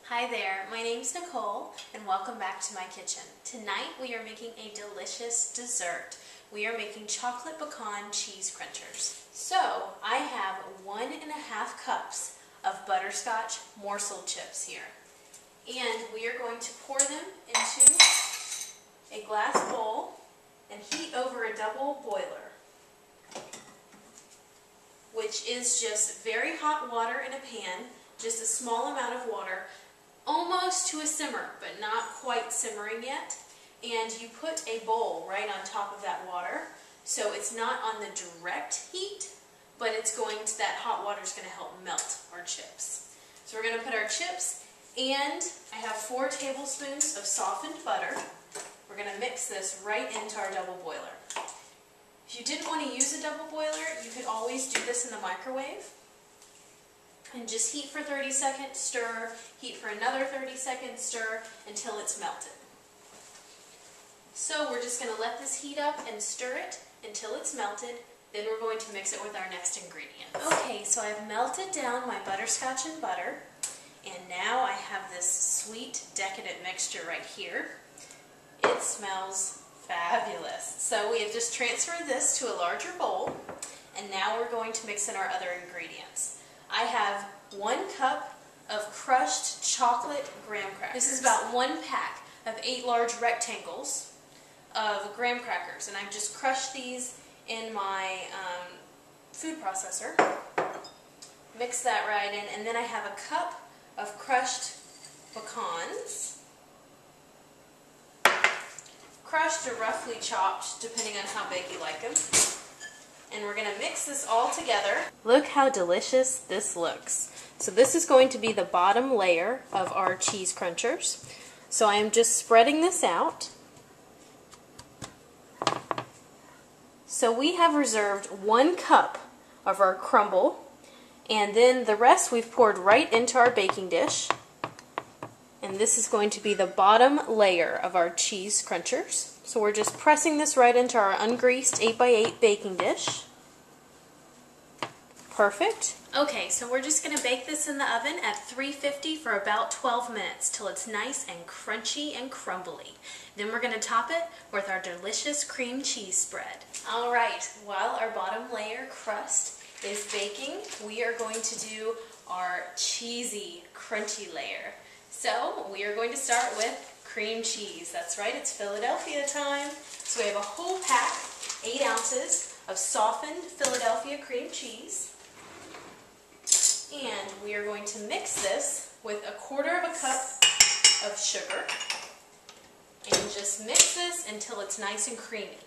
Hi there, my name's Nicole and welcome back to my kitchen. Tonight we are making a delicious dessert. We are making chocolate pecan cheese crunchers. So I have 1.5 cups of butterscotch morsel chips here. And we are going to pour them into a glass bowl and heat over a double boiler, which is just very hot water in a pan, just a small amount of water, almost to a simmer, but not quite simmering yet. And you put a bowl right on top of that water, so it's not on the direct heat, but it's going to, that hot water is going to help melt our chips. So we're going to put our chips, and I have 4 tablespoons of softened butter. We're going to mix this right into our double boiler. If you didn't want to use a double boiler, you could always do this in the microwave. And just heat for 30 seconds, stir, heat for another 30 seconds, stir until it's melted. So we're just going to let this heat up and stir it until it's melted. Then we're going to mix it with our next ingredient. Okay, so I've melted down my butterscotch and butter, and now I have this sweet decadent mixture right here. It smells fabulous. So we have just transferred this to a larger bowl, and now we're going to mix in our other ingredients. I have 1 cup of crushed chocolate graham crackers. This is about 1 pack of 8 large rectangles of graham crackers, and I've just crushed these in my food processor. Mix that right in, and then I have a cup of crushed pecans, crushed or roughly chopped, depending on how big you like them. And we're going to mix this all together. Look how delicious this looks. So this is going to be the bottom layer of our cheese crunchers. So I am just spreading this out. So we have reserved 1 cup of our crumble, and then the rest we've poured right into our baking dish. And this is going to be the bottom layer of our cheese crunchers. So we're just pressing this right into our ungreased 8x8 baking dish. Perfect. Okay, so we're just going to bake this in the oven at 350 for about 12 minutes till it's nice and crunchy and crumbly. Then we're going to top it with our delicious cream cheese spread. Alright, while our bottom layer crust is baking, we are going to do our cheesy, crunchy layer. So we are going to start with cream cheese. That's right, it's Philadelphia time. So we have a whole pack, 8 ounces of softened Philadelphia cream cheese. And we are going to mix this with 1/4 cup of sugar. And just mix this until it's nice and creamy.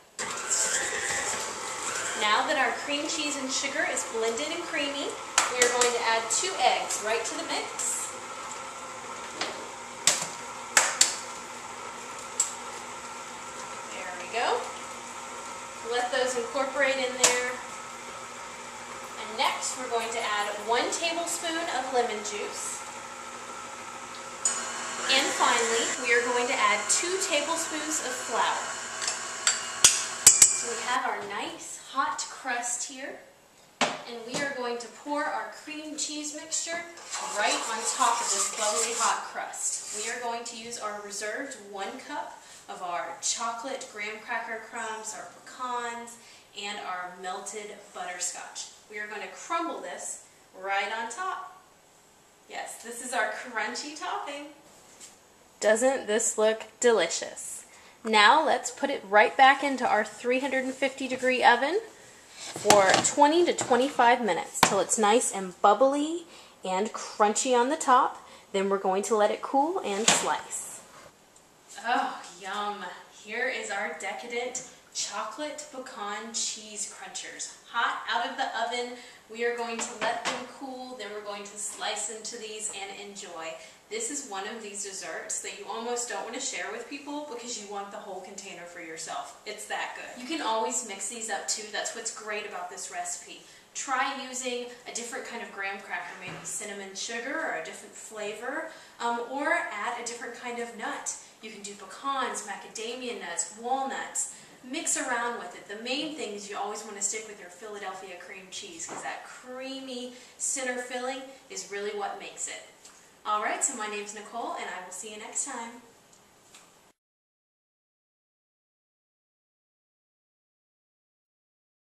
Now that our cream cheese and sugar is blended and creamy, we are going to add 2 eggs right to the mix. There we go. Let those incorporate in there. And next we're going to add 1 tablespoon of lemon juice. And finally, we are going to add 2 tablespoons of flour. So we have our nice hot crust here, and we are going to pour our cream cheese mixture right on top of this bubbly hot crust. We are going to use our reserved 1 cup of our chocolate graham cracker crumbs, our pecans, and our melted butterscotch. We are going to crumble this right on top. Yes, this is our crunchy topping. Doesn't this look delicious? Now let's put it right back into our 350-degree oven for 20 to 25 minutes till it's nice and bubbly and crunchy on the top. Then we're going to let it cool and slice. Oh, yum. Here is our decadent chocolate pecan cheese crunchers. Hot out of the oven. We are going to let them cool, then we're going to slice into these and enjoy. This is one of these desserts that you almost don't want to share with people because you want the whole container for yourself. It's that good. You can always mix these up too. That's what's great about this recipe. Try using a different kind of graham cracker, maybe cinnamon sugar or a different flavor, or add a different kind of nut. You can do pecans, macadamia nuts, walnuts. Mix around with it. The main thing is you always want to stick with your Philadelphia cream cheese because that creamy center filling is really what makes it. Alright, so my name's Nicole, and I will see you next time.